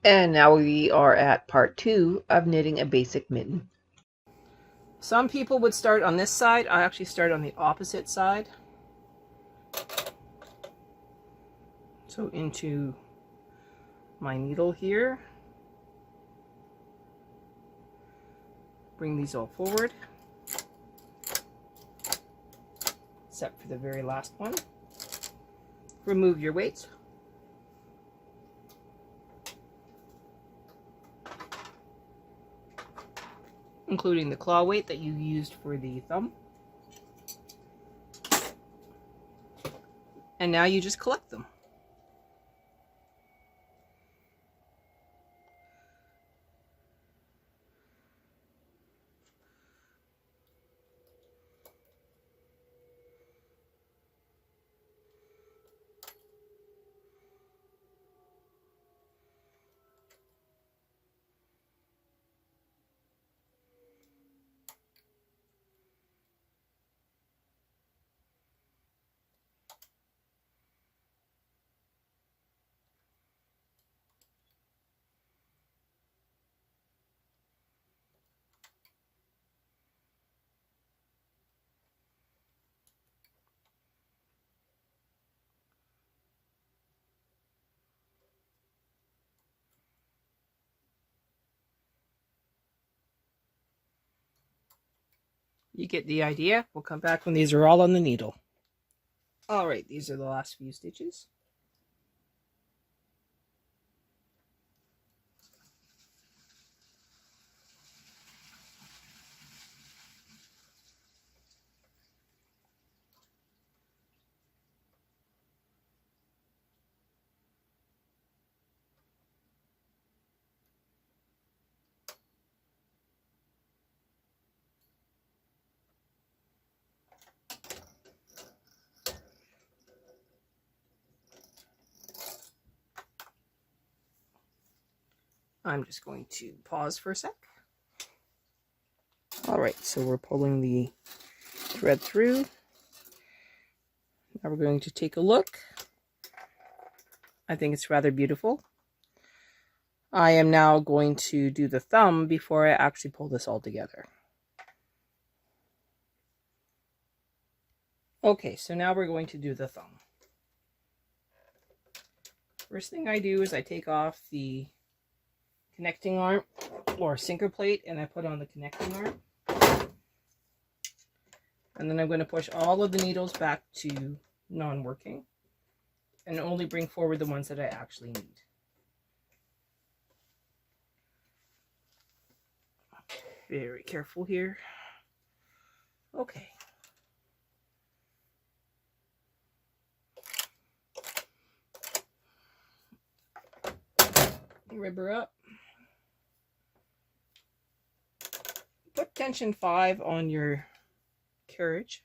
And now we are at part 2 of knitting a basic mitten. Some people would start on this side. I actually start on the opposite side. So into my needle here. Bring these all forward. Except for the very last one. Remove your weights. Including the claw weight that you used for the thumb. And now you just collect them. You get the idea. We'll come back when these are all on the needle. Alright, these are the last few stitches. I'm just going to pause for a sec. Alright, so we're pulling the thread through. Now we're going to take a look. I think it's rather beautiful. I am now going to do the thumb before I actually pull this all together. Okay, so now we're going to do the thumb. First thing I do is I take off the connecting arm or sinker plate and I put on the connecting arm. And then I'm going to push all of the needles back to non-working and only bring forward the ones that I actually need. Very careful here. Okay. Rib her up. Put tension 5 on your carriage.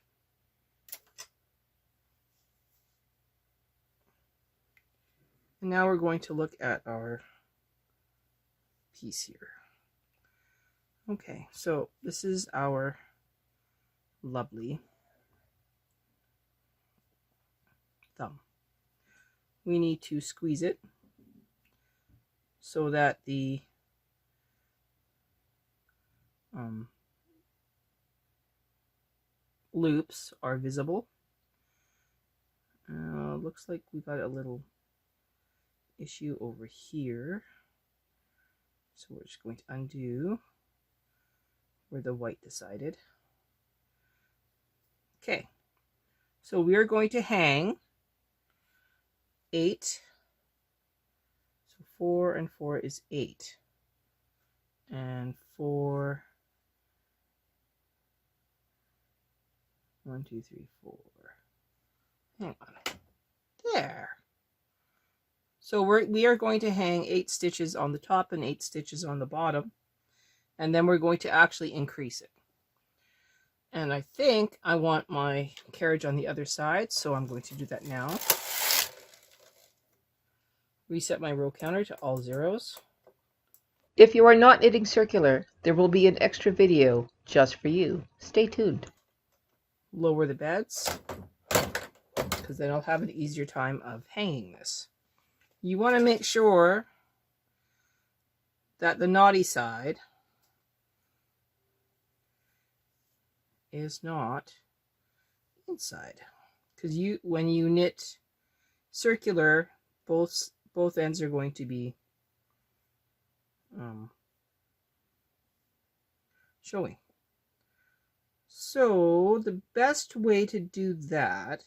And now we're going to look at our piece here. Okay, so this is our lovely thumb. We need to squeeze it so that the loops are visible. Looks like we got a little issue over here. So we're just going to undo where the white decided. Okay, so we are going to hang 8. So 4 and 4 is 8. And 4, 1, 2, 3, 4. Hang on. There. So we are going to hang 8 stitches on the top and 8 stitches on the bottom. And then we're going to actually increase it. And I think I want my carriage on the other side, so I'm going to do that now. Reset my row counter to all zeros. If you are not knitting circular, there will be an extra video just for you. Stay tuned. Lower the beds, because then I'll have an easier time of hanging this. You want to make sure that the knotty side is not inside, because when you knit circular, both ends are going to be showing. So the best way to do that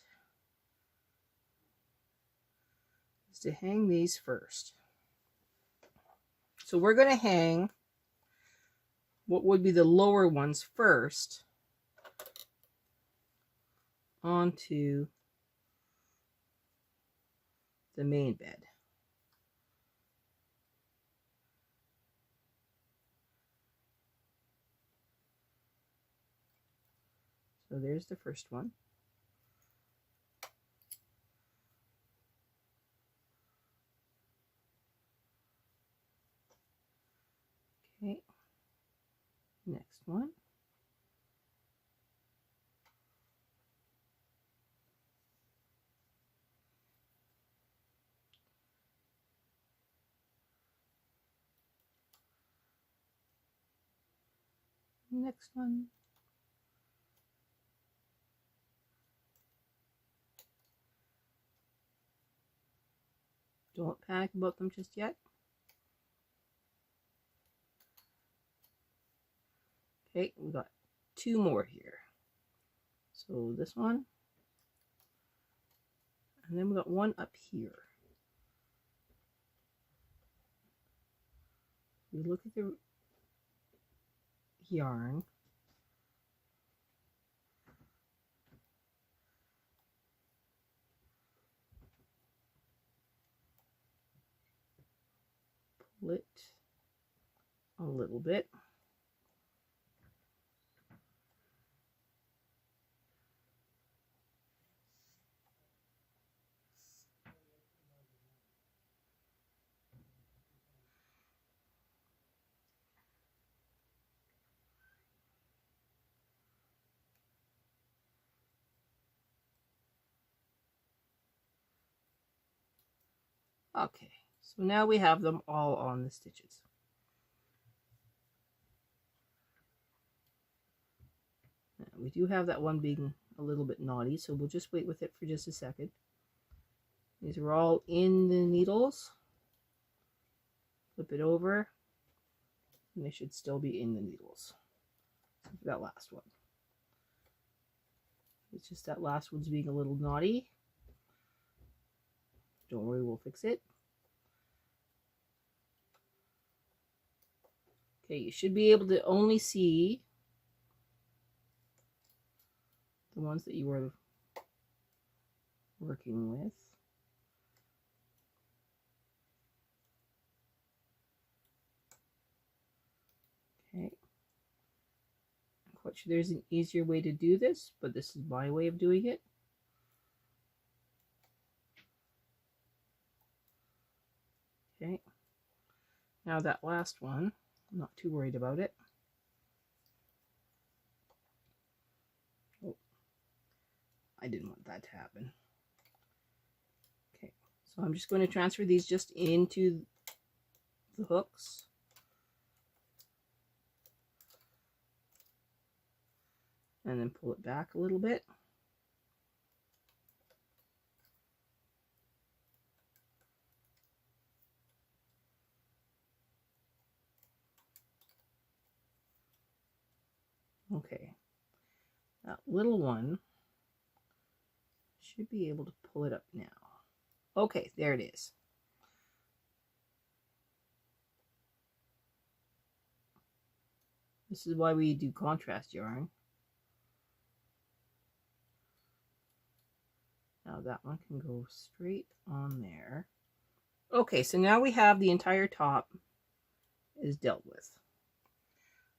is to hang these first. So we're going to hang what would be the lower ones first onto the main bed. So there's the first one. Okay, next one. Next one. Don't panic about them just yet. Okay, we got 2 more here. So this one, and then we got one up here. We look at the yarn. Pull it a little bit. Okay, so now we have them all on the stitches. Now, we do have that one being a little bit naughty, so we'll just wait with it for just a second. These are all in the needles. Flip it over, and they should still be in the needles. That last one. It's just that last one's being a little naughty. Don't worry, we'll fix it. Okay, you should be able to only see the ones that you were working with. Okay. I'm quite sure there's an easier way to do this, but this is my way of doing it. Okay. Now that last one, I'm not too worried about it. Oh, I didn't want that to happen. Okay, so I'm just going to transfer these just into the hooks. And then pull it back a little bit. Okay, that little one should be able to pull it up now. Okay, there it is. This is why we do contrast yarn. Now that one can go straight on there. Okay, so now we have the entire top is dealt with.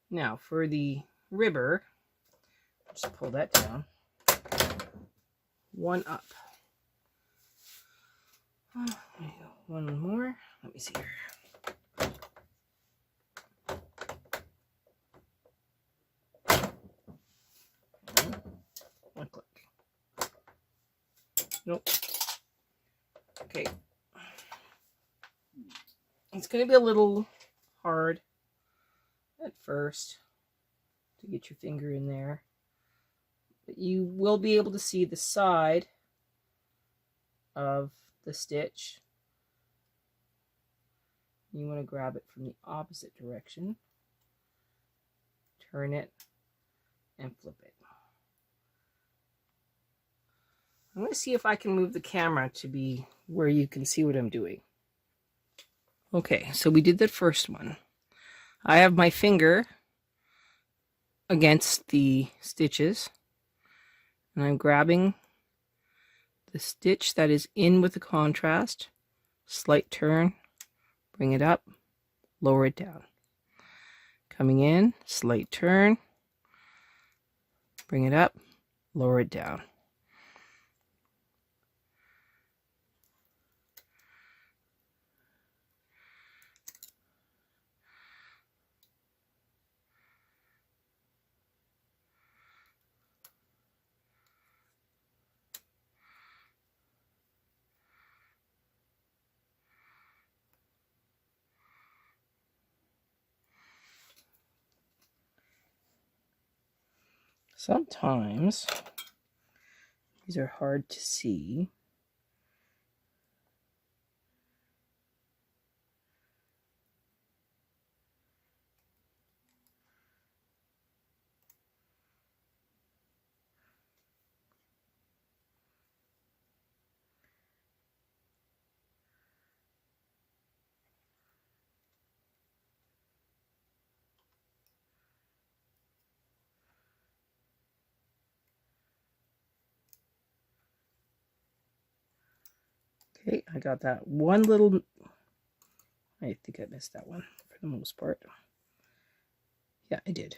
Now for the ribber, just pull that down. One up. One more. Let me see here. One click. Nope. Okay. It's going to be a little hard at first to get your finger in there. But you will be able to see the side of the stitch. You want to grab it from the opposite direction, turn it, and flip it. I'm going to see if I can move the camera to be where you can see what I'm doing. Okay, so we did the first one. I have my finger against the stitches, and I'm grabbing the stitch that is in with the contrast, slight turn, bring it up, lower it down. Coming in, slight turn, bring it up, lower it down. Sometimes these are hard to see. Okay, I got that one little, I think I missed that one for the most part. Yeah, I did.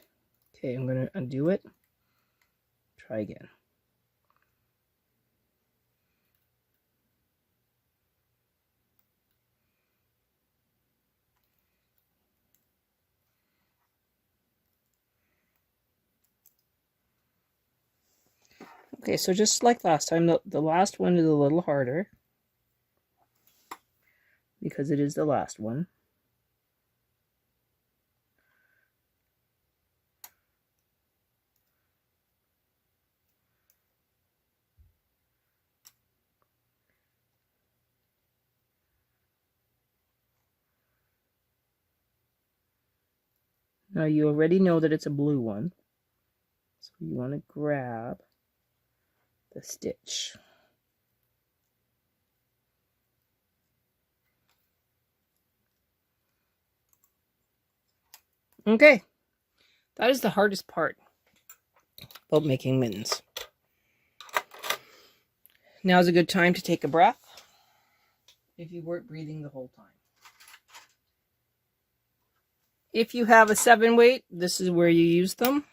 Okay, I'm going to undo it. Try again. Okay, so just like last time, the last one is a little harder because it is the last one. Now you already know that it's a blue one, so you want to grab the stitch. Okay, that is the hardest part about making mittens. Now's a good time to take a breath if you weren't breathing the whole time. If you have a 7 weight, this is where you use them.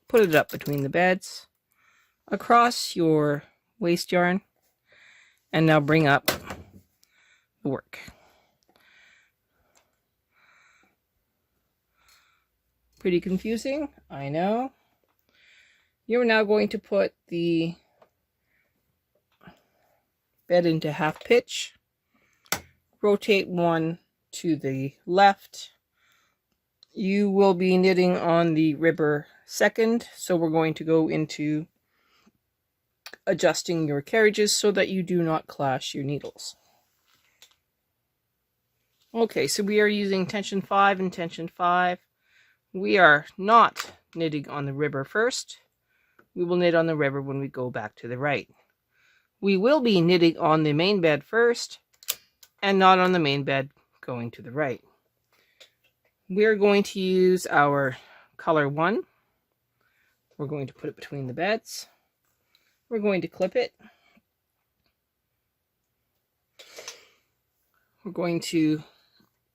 Put it up between the beds, across your waste yarn, and now bring up the work. Pretty confusing, I know. You're now going to put the bed into half pitch, rotate one to the left. You will be knitting on the ribber second, so we're going to go into adjusting your carriages so that you do not clash your needles. Okay, so we are using tension 5 and tension 5. We are not knitting on the ribber first. We will knit on the ribber when we go back to the right. We will be knitting on the main bed first and not on the main bed going to the right. We're going to use our color 1. We're going to put it between the beds. We're going to clip it. We're going to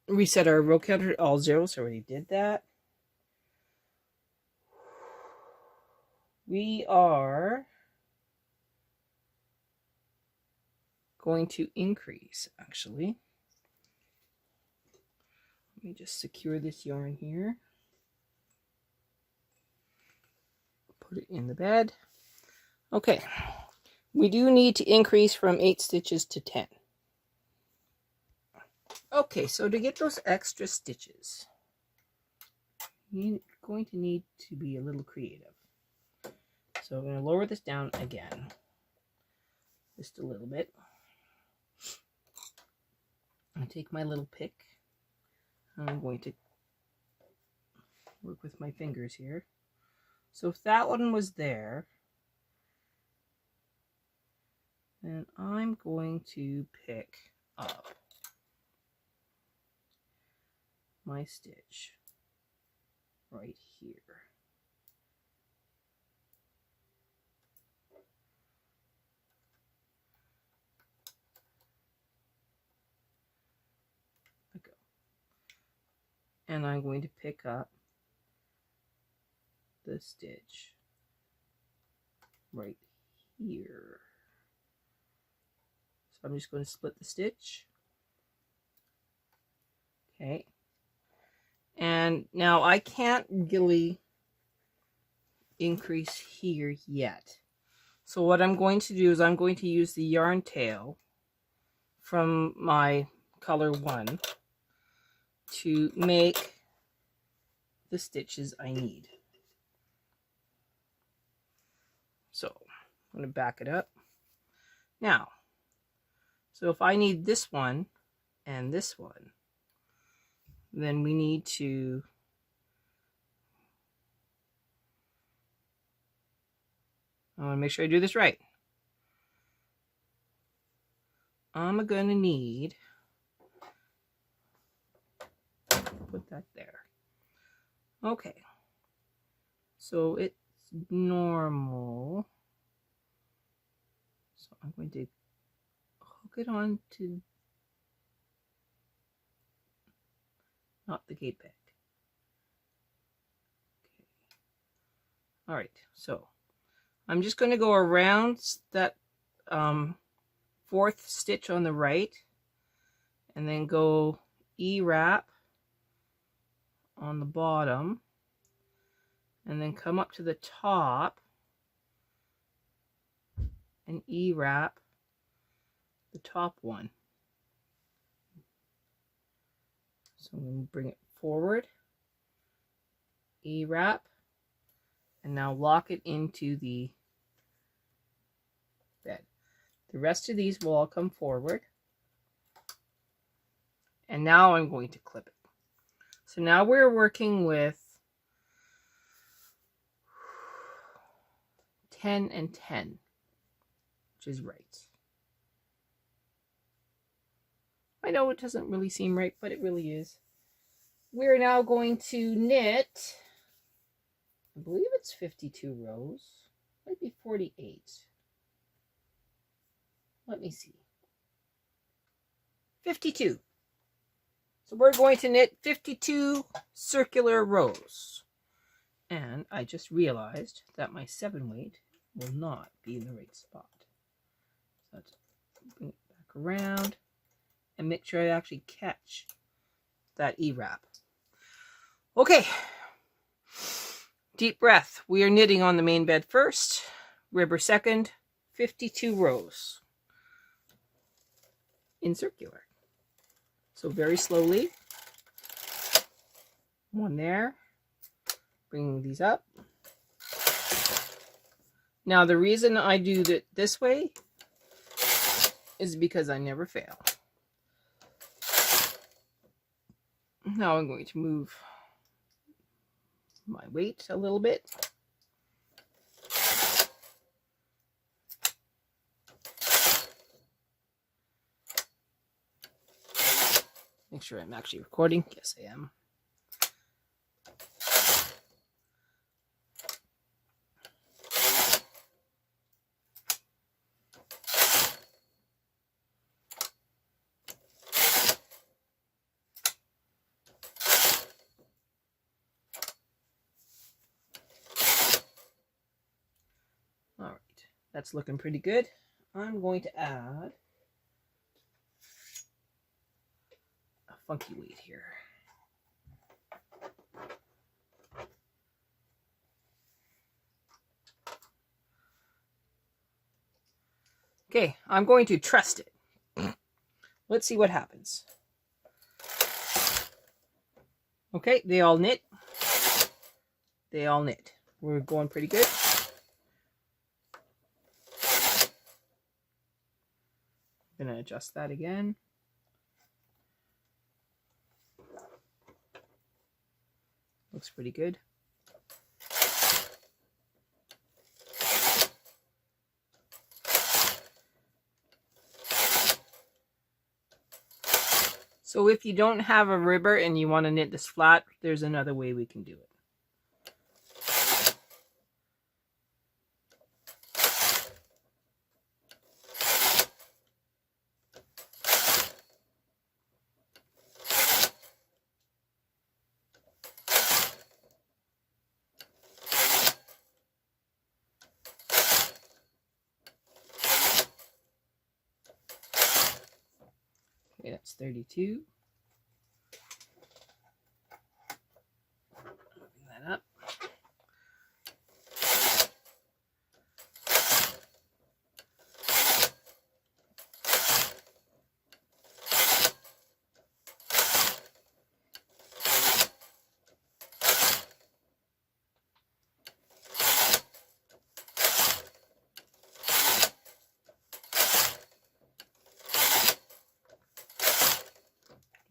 reset our row counter to all zeros. Already did that. We are going to increase, actually. Let me just secure this yarn here. Put it in the bed. Okay, we do need to increase from 8 stitches to 10. Okay, so to get those extra stitches, you're going to need to be a little creative. So I'm going to lower this down again, just a little bit. I take my little pick. I'm going to work with my fingers here. So if that one was there, then I'm going to pick up my stitch right here. There we go. And I'm going to pick up the stitch right here. So I'm just going to split the stitch. Okay. And now I can't really increase here yet. So what I'm going to do is I'm going to use the yarn tail from my color 1 to make the stitches I need. So I'm going to back it up. Now, so if I need this one and this one, then we need to I want to make sure I do this right. I'm going to need, put that there. Okay, so it's normal. So I'm going to hook it on to, not the gate bag. Okay. All right, so I'm just going to go around that 4th stitch on the right and then go E-wrap on the bottom and then come up to the top and E-wrap the top one. So I'm going to bring it forward, E-wrap, and now lock it into the bed. The rest of these will all come forward. And now I'm going to clip it. So now we're working with 10 and 10, which is right. I know it doesn't really seem right, but it really is. We're now going to knit, I believe it's 52 rows, might be 48. Let me see. 52. So we're going to knit 52 circular rows. And I just realized that my 7 weight will not be in the right spot. So let's bring it back around and make sure I actually catch that E-wrap. Okay. Deep breath. We are knitting on the main bed first, ribber second, 52 rows in circular. So very slowly. One there. Bringing these up. Now the reason I do it this way is because I never fail. Now I'm going to move my weight a little bit. Make sure I'm actually recording. Yes, I am. All right, that's looking pretty good. I'm going to add a funky weight here. Okay, I'm going to trust it. Let's see what happens. Okay, they all knit. They all knit. We're going pretty good. I'm going to adjust that again. Looks pretty good. So if you don't have a ribber and you want to knit this flat, there's another way we can do it. Okay, that's 32. Open that up.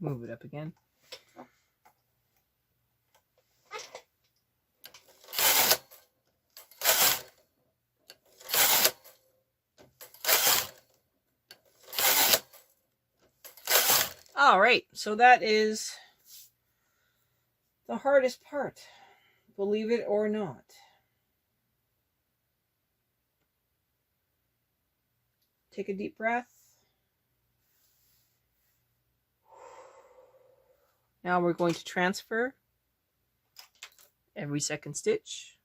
Move it up again. All right, so that is the hardest part, believe it or not. Take a deep breath. Now we're going to transfer every second stitch.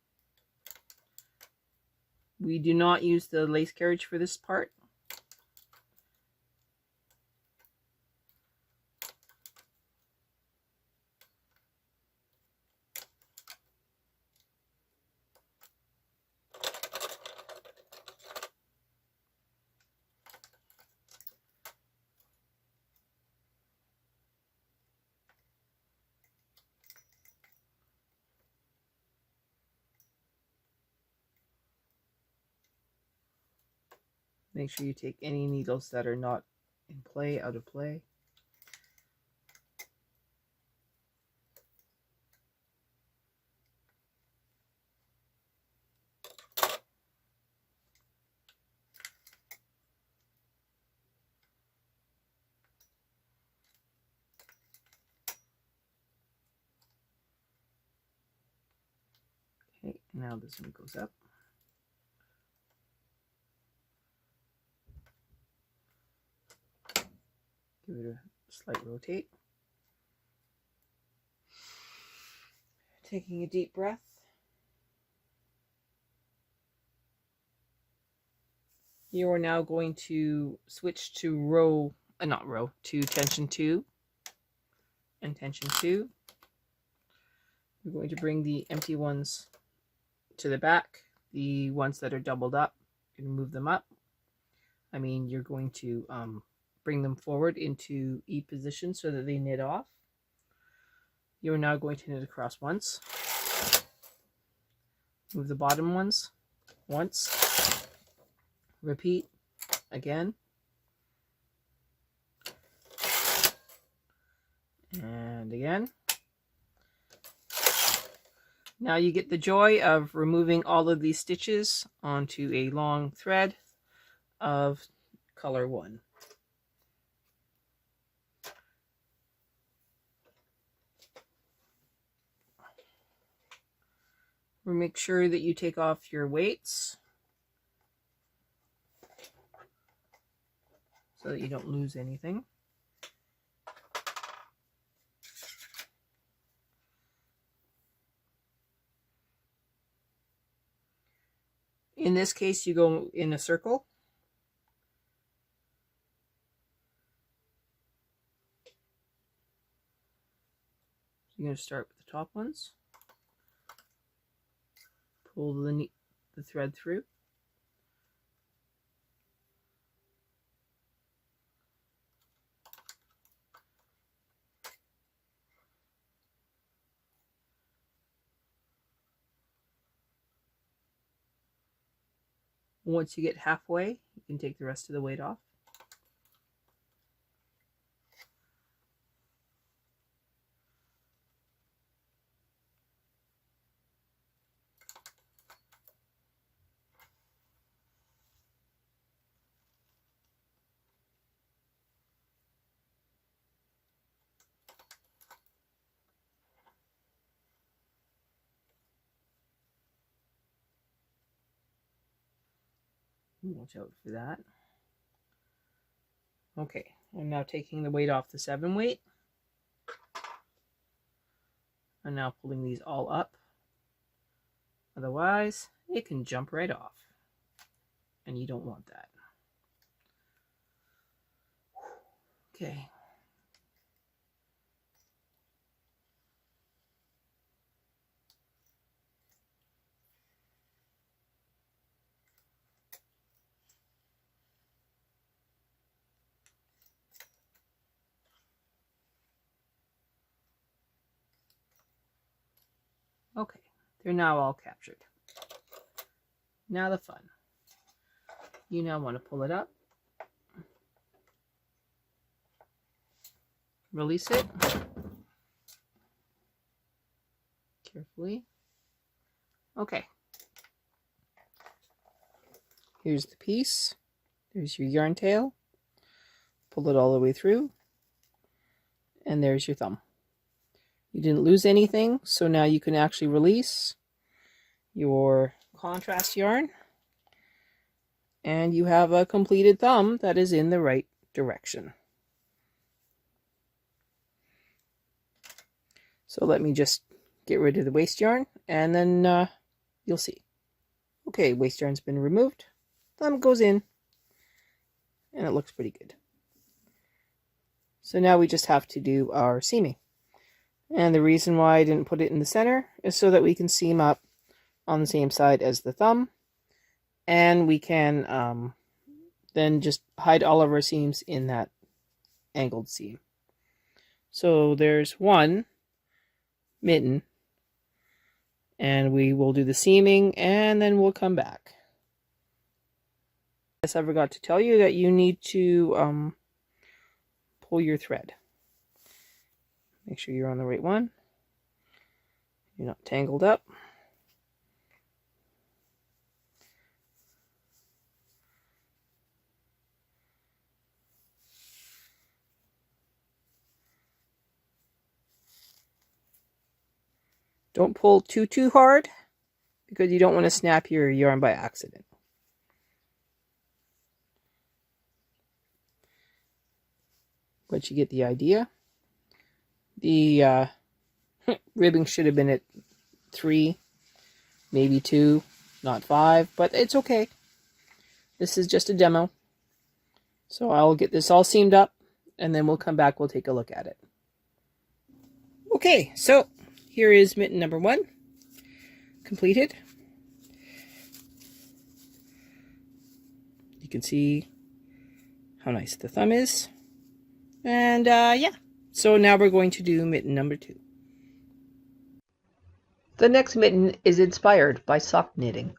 We do not use the lace carriage for this part. Make sure you take any needles that are not in play out of play. Okay, now this one goes up. Give it a slight rotate. Taking a deep breath. You are now going to switch to to tension 2 and tension 2. You're going to bring the empty ones to the back. The ones that are doubled up, you're going to move them up. You're going to bring them forward into E position so that they knit off. You're now going to knit across once. Move the bottom ones once. Repeat again. And again. Now you get the joy of removing all of these stitches onto a long thread of color 1. Make sure that you take off your weights so that you don't lose anything. In this case, you go in a circle. You're going to start with the top ones. Pull the thread through. Once you get halfway, you can take the rest of the weight off. Watch out for that. Okay, I'm now taking the weight off the 7 weight. I'm now pulling these all up. Otherwise, it can jump right off. And you don't want that. Okay. Okay, they're now all captured. Now the fun. You now want to pull it up, release it carefully. Okay, here's the piece. There's your yarn tail. Pull it all the way through, and there's your thumb. You didn't lose anything, so now you can actually release your contrast yarn, and you have a completed thumb that is in the right direction. So let me just get rid of the waste yarn, and then you'll see. Okay, waste yarn's been removed. Thumb goes in, and it looks pretty good. So now we just have to do our seaming. And the reason why I didn't put it in the center is so that we can seam up on the same side as the thumb. And we can then just hide all of our seams in that angled seam. So there's one mitten. And we will do the seaming and then we'll come back. Yes, I forgot to tell you that you need to pull your thread. Make sure you're on the right one. You're not tangled up. Don't pull too hard because you don't want to snap your yarn by accident. But you get the idea. The ribbing should have been at 3, maybe 2, not 5, but it's okay. This is just a demo. So I'll get this all seamed up and then we'll come back, we'll take a look at it. Okay, so here is mitten number 1, completed. You can see how nice the thumb is. And yeah, so now we're going to do mitten number 2. The next mitten is inspired by sock knitting.